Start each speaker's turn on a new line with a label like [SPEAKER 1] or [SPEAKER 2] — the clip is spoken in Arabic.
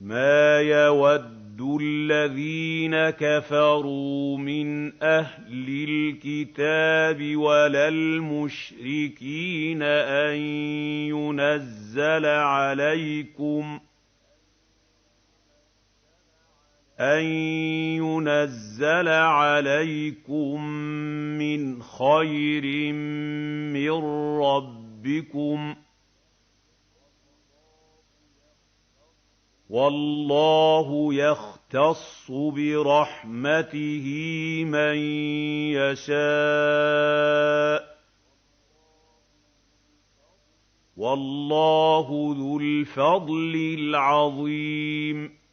[SPEAKER 1] مَا يَوَدُّ الَّذِينَ كَفَرُوا مِنْ أَهْلِ الْكِتَابِ وَلَا الْمُشْرِكِينَ أَن يُنَزَّلَ عَلَيْكُم مِّنْ خَيْرٍ مِّن رَّبِّكُمْ ۗ وَاللَّهُ يَخْتَصُّ بِرَحْمَتِهِ مَن يَشَاءُ ۗ وَاللَّهُ ذُو الْفَضْلِ الْعَظِيمِ